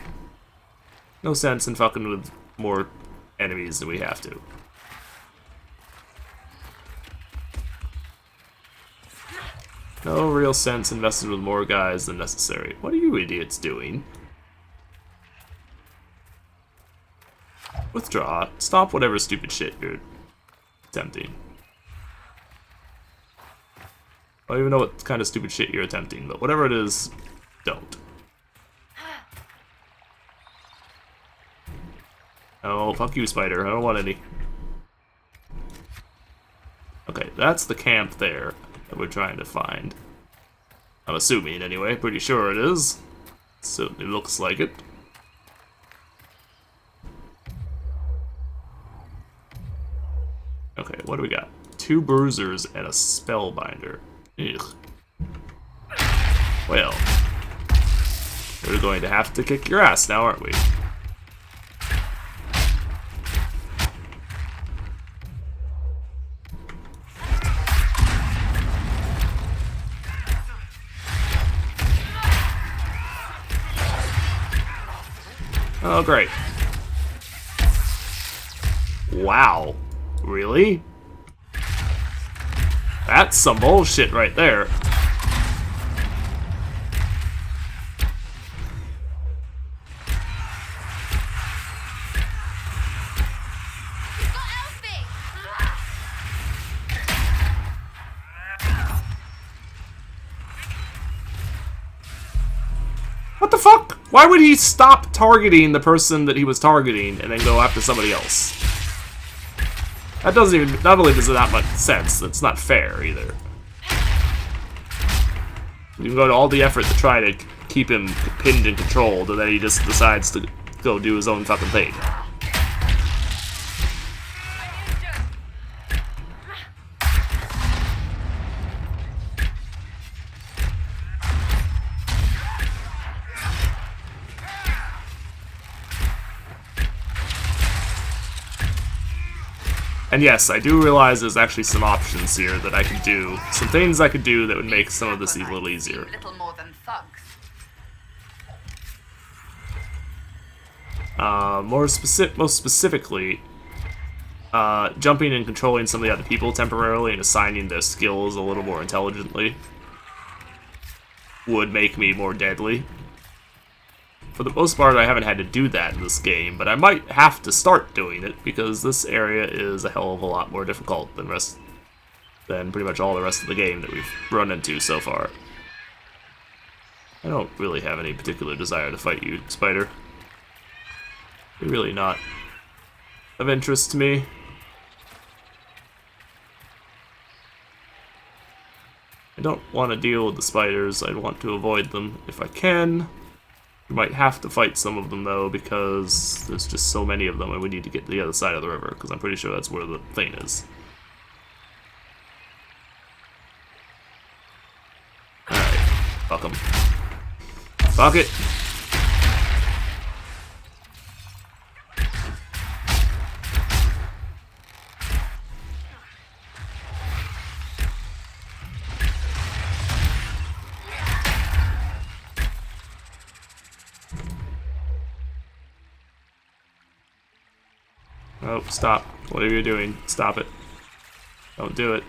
No sense in fucking with more enemies than we have to. No real sense invested with more guys than necessary. What are you idiots doing? Withdraw. Stop whatever stupid shit you're attempting? I don't even know what kind of stupid shit you're attempting, but whatever it is, don't. Oh, fuck you, spider. I don't want any. Okay, that's the camp there that we're trying to find. I'm assuming, anyway. Pretty sure it is. Certainly looks like it. Okay, what do we got? 2 bruisers and a spellbinder. Ugh. Well, we're going to have to kick your ass now, aren't we? Oh, great. Wow. Really? That's some bullshit right there. What the fuck? Why would he stop targeting the person that he was targeting and then go after somebody else? That doesn't even, not only does it not make sense, it's not fair either. You can go to all the effort to try to keep him pinned and controlled, and then he just decides to go do his own fucking thing. And yes, I do realize there's actually some options here that I could do. Some things I could do that would make some of this a little easier. Little more than thugs. Most specifically, jumping and controlling some of the other people temporarily and assigning their skills a little more intelligently would make me more deadly. For the most part, I haven't had to do that in this game, but I might have to start doing it because this area is a hell of a lot more difficult than pretty much all the rest of the game that we've run into so far. I don't really have any particular desire to fight you, Spider. You're really not of interest to me. I don't want to deal with the spiders. I want to avoid them if I can. We might have to fight some of them, though, because there's just so many of them, and we need to get to the other side of the river, because I'm pretty sure that's where the thing is. Alright, fuck them. Fuck it! Oh, stop. Whatever you're doing, stop it. Don't do it.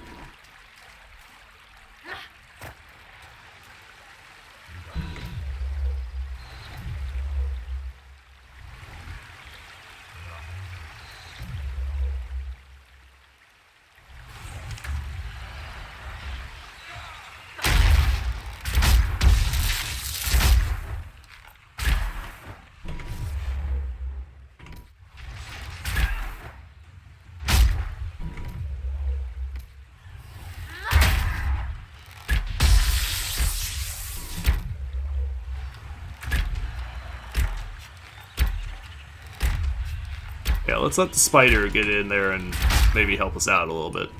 Yeah, let's let the spider get in there and maybe help us out a little bit.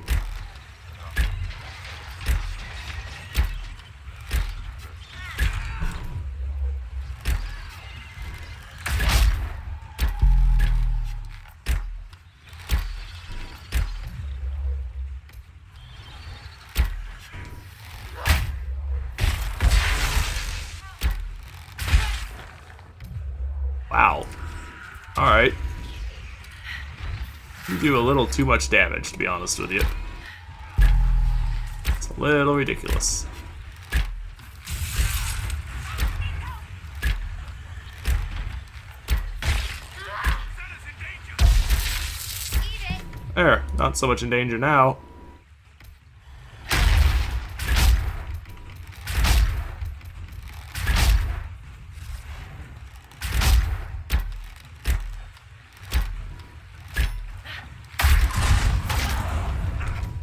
Wow. Alright. You do a little too much damage, to be honest with you. It's a little ridiculous. There, Not so much in danger now.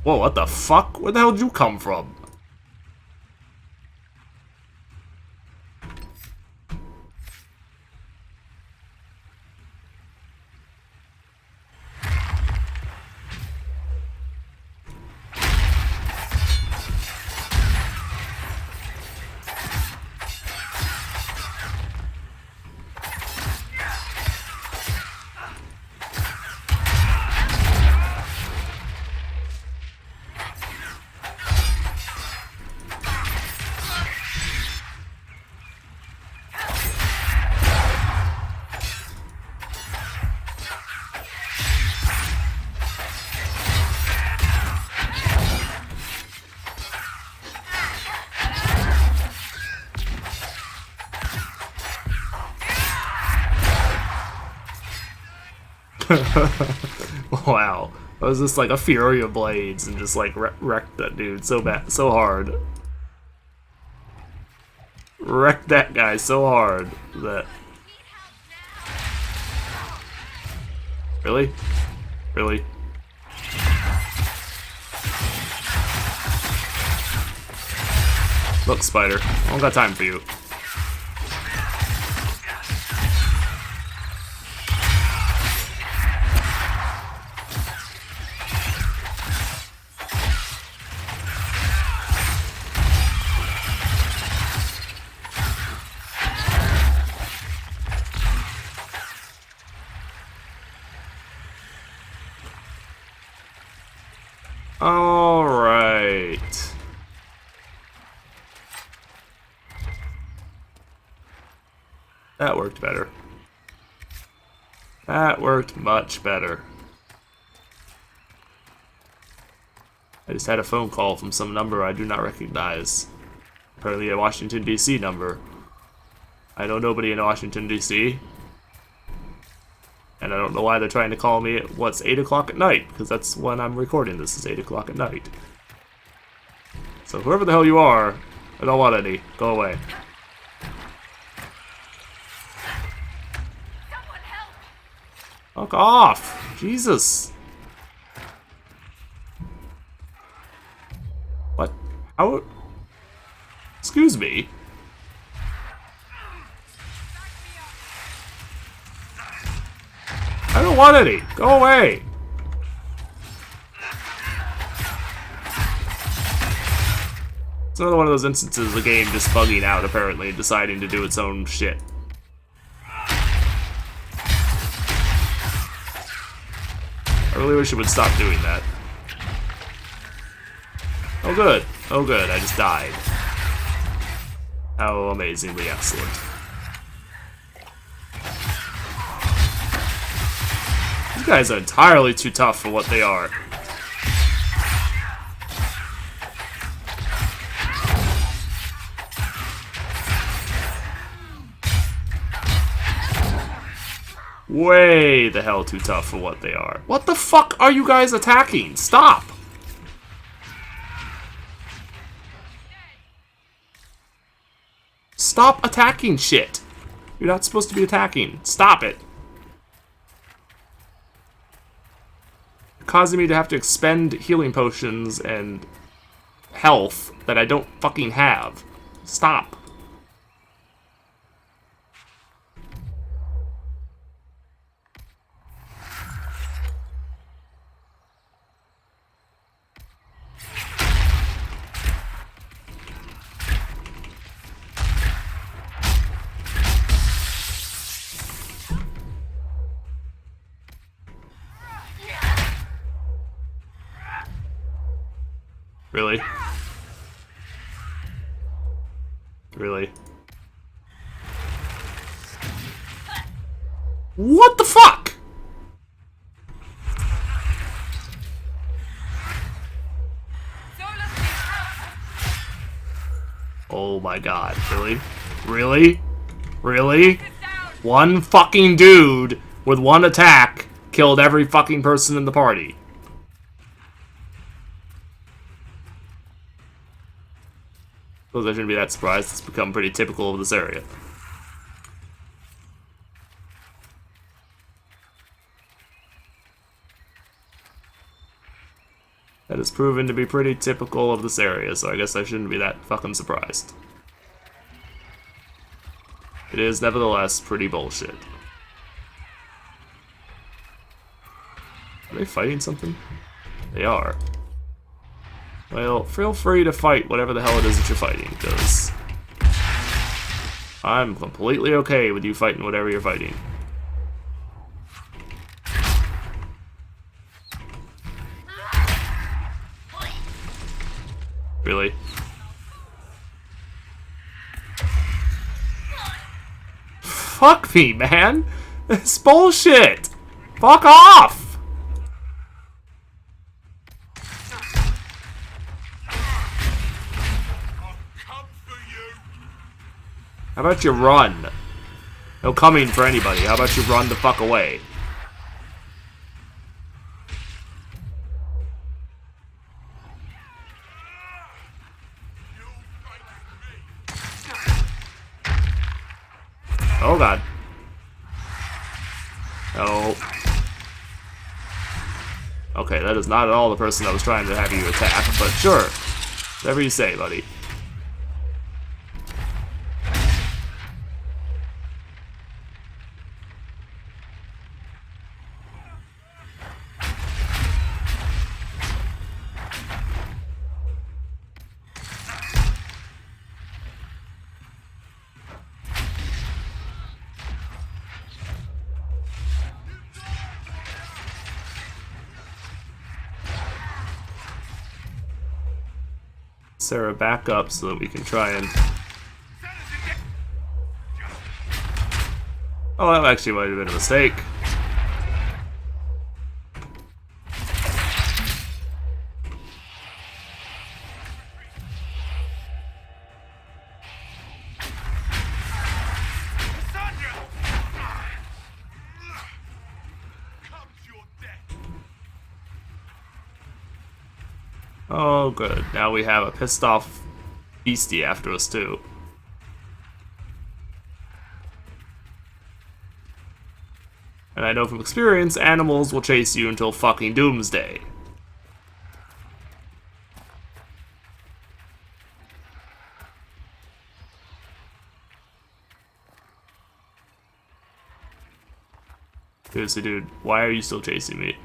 Whoa, what the fuck? Where the hell did you come from? Wow. I was just like a fury of blades and just like wrecked that dude so bad, so hard. Wrecked that guy so hard that... Really? Really? Look, Spider, I don't got time for you. Alright. That worked better. That worked much better. I just had a phone call from some number I do not recognize. Apparently a Washington, D.C. number. I know nobody in Washington, D.C. And I don't know why they're trying to call me at, what's, 8 o'clock at night, because that's when I'm recording this, is 8 o'clock at night. So whoever the hell you are, I don't want any. Go away. Fuck off! Jesus! What? How? Excuse me? I don't want any! Go away! It's another one of those instances of the game just bugging out, apparently, and deciding to do its own shit. I really wish it would stop doing that. Oh good. Oh good, I just died. How amazingly excellent. These guys are entirely too tough for what they are. Way the hell too tough for what they are. What the fuck are you guys attacking? Stop! Stop attacking shit! You're not supposed to be attacking. Stop it! You're causing me to have to expend healing potions and health that I don't fucking have. Stop. Really? Really? What the fuck? Oh my god, really? Really? Really? One fucking dude with one attack killed every fucking person in the party. Suppose I shouldn't be that surprised. It's become pretty typical of this area. That has proven to be pretty typical of this area, so I guess I shouldn't be that fucking surprised. It is nevertheless pretty bullshit. Are they fighting something? They are. Well, feel free to fight whatever the hell it is that you're fighting, because I'm completely okay with you fighting whatever you're fighting. Really? Fuck me, man! It's bullshit! Fuck off! How about you run? No coming for anybody. How about you run the fuck away? Oh god. No. Okay, that is not at all the person I was trying to have you attack, but sure. Whatever you say, buddy. Sarah back up so that we can try and... Oh, that actually might have been a mistake. Oh, good. Now we have a pissed off beastie after us, too. And I know from experience, animals will chase you until fucking doomsday. Seriously, dude, why are you still chasing me?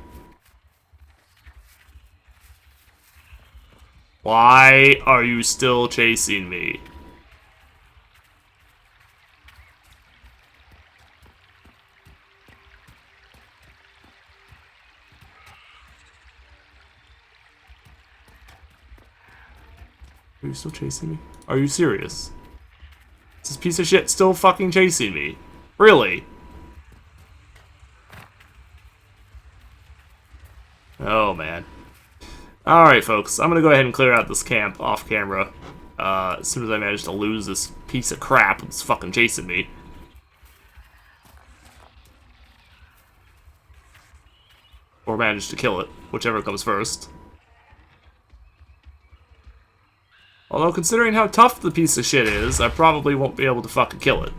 Why are you still chasing me? Are you still chasing me? Are you serious? Is this piece of shit still fucking chasing me? Really? Oh, man. Alright, folks. I'm gonna go ahead and clear out this camp off camera. As soon as I manage to lose this piece of crap that's fucking chasing me. Or manage to kill it. Whichever comes first. Although, considering how tough the piece of shit is, I probably won't be able to fucking kill it.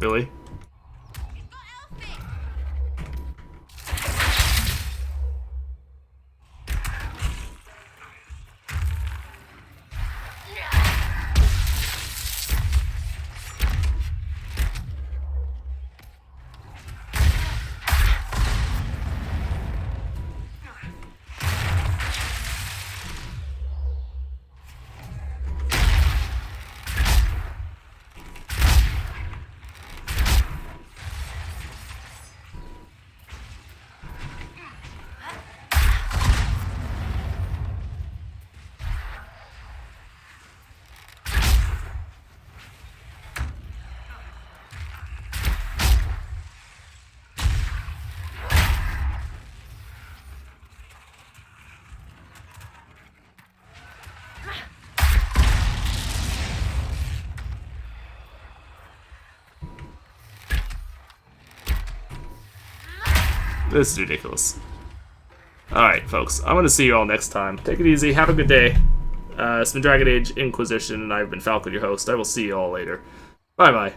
Really? This is ridiculous. Alright, folks. I'm going to see you all next time. Take it easy. Have a good day. It's been Dragon Age Inquisition, and I've been Falcon, your host. I will see you all later. Bye-bye.